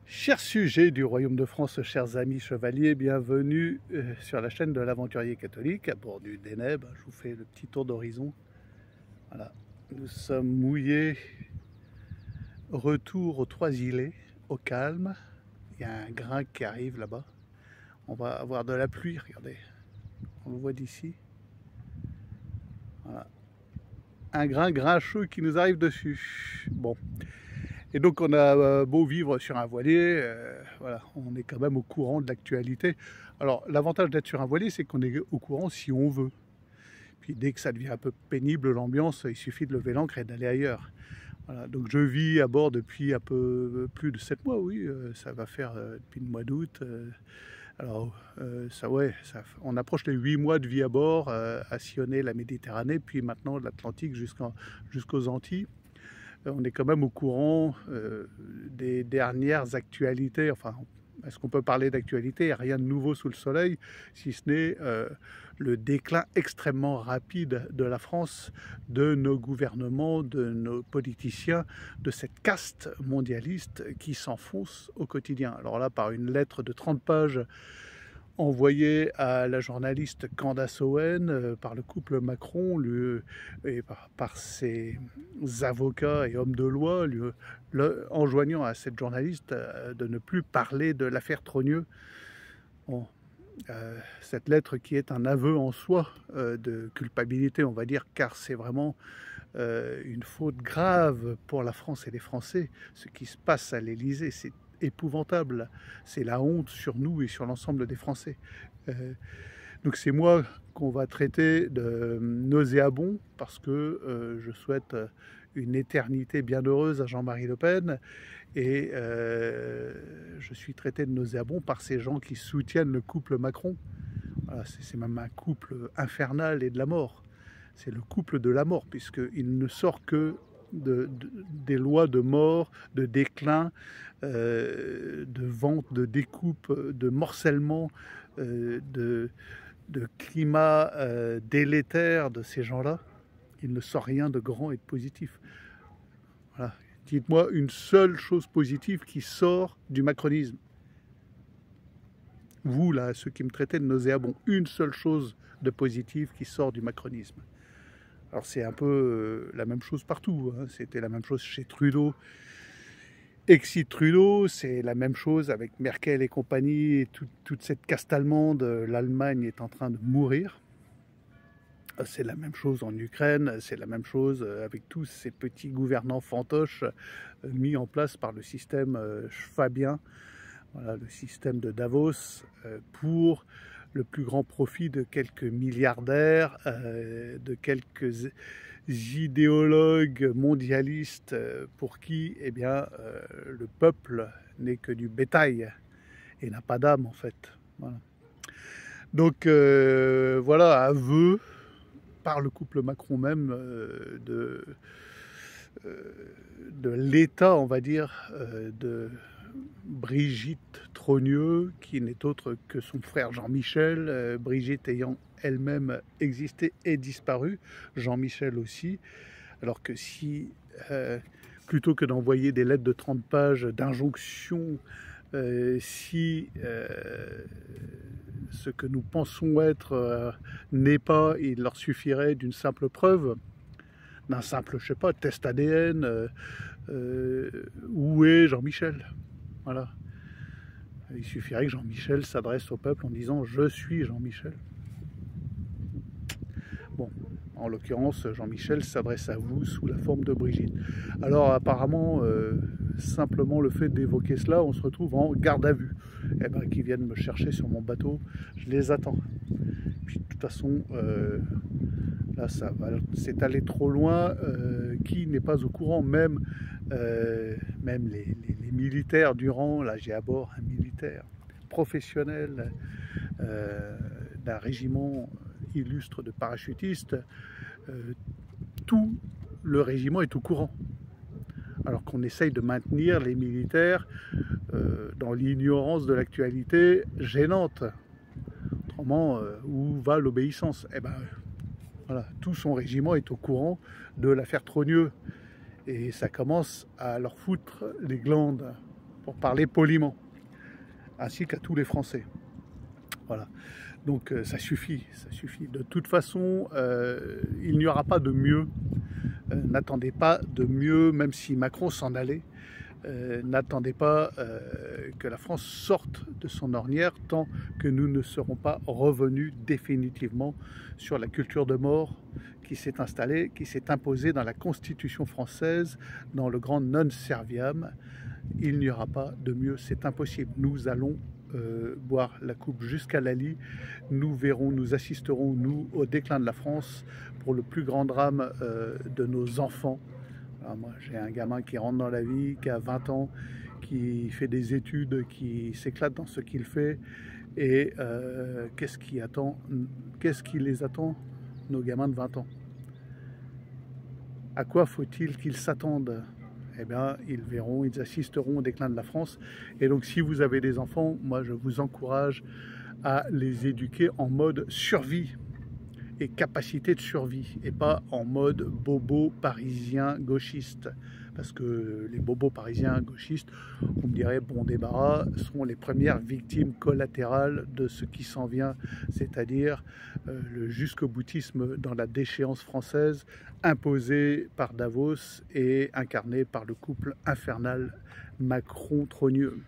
Chers sujets du Royaume de France, chers amis chevaliers, bienvenue sur la chaîne de l'Aventurier Catholique à bord du Deneb. Je vous fais le petit tour d'horizon. Voilà. Nous sommes mouillés, retour aux Trois-Îlets, au calme. Il y a un grain qui arrive là-bas. On va avoir de la pluie, regardez. On le voit d'ici. Voilà. Un grain grincheux qui nous arrive dessus. Bon. Et donc on a beau vivre sur un voilier, voilà, on est quand même au courant de l'actualité. Alors l'avantage d'être sur un voilier, c'est qu'on est au courant si on veut. Puis dès que ça devient un peu pénible l'ambiance, il suffit de lever l'ancre et d'aller ailleurs. Voilà, donc je vis à bord depuis un peu plus de 7 mois, oui, ça va faire depuis le mois d'août. Alors on approche les 8 mois de vie à bord, à sillonner la Méditerranée, puis maintenant l'Atlantique jusqu'aux Antilles. On est quand même au courant des dernières actualités. Enfin, est-ce qu'on peut parler d'actualité? Il n'y a rien de nouveau sous le soleil, si ce n'est le déclin extrêmement rapide de la France, de nos gouvernements, de nos politiciens, de cette caste mondialiste qui s'enfonce au quotidien. Alors là, par une lettre de 30 pages envoyé à la journaliste Candace Owen par le couple Macron et par ses avocats et hommes de loi, enjoignant à cette journaliste de ne plus parler de l'affaire Trogneux. Bon, cette lettre qui est un aveu en soi de culpabilité, on va dire, car c'est vraiment une faute grave pour la France et les Français. Ce qui se passe à l'Élysée, c'est épouvantable. C'est la honte sur nous et sur l'ensemble des Français. Donc c'est moi qu'on va traiter de nauséabond parce que je souhaite une éternité bienheureuse à Jean-Marie Le Pen et je suis traité de nauséabond par ces gens qui soutiennent le couple Macron. Voilà, c'est même un couple infernal et de la mort. C'est le couple de la mort puisqu'il ne sort que des lois de mort, de déclin, de vente, de découpe, de morcellement, de climat délétère de ces gens-là. Il ne sort rien de grand et de positif. Voilà. Dites-moi une seule chose positive qui sort du macronisme. Vous, là, ceux qui me traitaient de nauséabond, une seule chose de positive qui sort du macronisme. Alors c'est un peu la même chose partout, hein. C'était la même chose chez Trudeau. Exit Trudeau, c'est la même chose avec Merkel et compagnie, et toute cette caste allemande. L'Allemagne est en train de mourir. C'est la même chose en Ukraine, c'est la même chose avec tous ces petits gouvernants fantoches mis en place par le système schwabien, voilà, le système de Davos, pour le plus grand profit de quelques milliardaires, de quelques idéologues mondialistes pour qui eh bien, le peuple n'est que du bétail et n'a pas d'âme en fait. Voilà. Donc voilà, aveu par le couple Macron même de l'état, on va dire, de Brigitte Trogneux, qui n'est autre que son frère Jean-Michel, Brigitte ayant elle-même existé et disparu, Jean-Michel aussi, alors que si, plutôt que d'envoyer des lettres de 30 pages d'injonction, si ce que nous pensons être n'est pas, il leur suffirait d'une simple preuve, d'un simple, je sais pas, test ADN, où est Jean-Michel? Voilà. Il suffirait que Jean-Michel s'adresse au peuple en disant « Je suis Jean-Michel ». Bon, en l'occurrence, Jean-Michel s'adresse à vous sous la forme de Brigitte. Alors apparemment, simplement le fait d'évoquer cela, on se retrouve en garde à vue. Eh ben, qu'ils viennent me chercher sur mon bateau, je les attends. Puis de toute façon, là, ça va s'étaler trop loin. Qui n'est pas au courant? Même les militaires du rang, là j'ai à bord un militaire professionnel d'un régiment illustre de parachutistes, tout le régiment est au courant. Alors qu'on essaye de maintenir les militaires dans l'ignorance de l'actualité gênante. Autrement, où va l'obéissance? Eh ben, voilà, tout son régiment est au courant de l'affaire Trogneux. Et ça commence à leur foutre les glandes. pour parler poliment, ainsi qu'à tous les Français. Voilà, donc ça suffit, ça suffit. De toute façon, il n'y aura pas de mieux. N'attendez pas de mieux, même si Macron s'en allait. N'attendez pas que la France sorte de son ornière tant que nous ne serons pas revenus définitivement sur la culture de mort qui s'est installée, qui s'est imposée dans la Constitution française, dans le grand non serviam. Il n'y aura pas de mieux, c'est impossible. Nous allons boire la coupe jusqu'à la lie. Nous verrons, nous assisterons, nous, au déclin de la France pour le plus grand drame de nos enfants. Alors moi, j'ai un gamin qui rentre dans la vie, qui a 20 ans, qui fait des études, qui s'éclate dans ce qu'il fait. Et qu'est-ce qui les attend, nos gamins de 20 ans? À quoi faut-il qu'ils s'attendent? Eh bien, ils verront, ils assisteront au déclin de la France. Et donc, si vous avez des enfants, moi, je vous encourage à les éduquer en mode survie et capacité de survie, et pas en mode bobo parisien gauchiste. Parce que les bobos parisiens gauchistes, on me dirait bon débarras, seront les premières victimes collatérales de ce qui s'en vient, c'est-à-dire le jusqu'au-boutisme dans la déchéance française, imposé par Davos et incarné par le couple infernal Macron-Trogneux.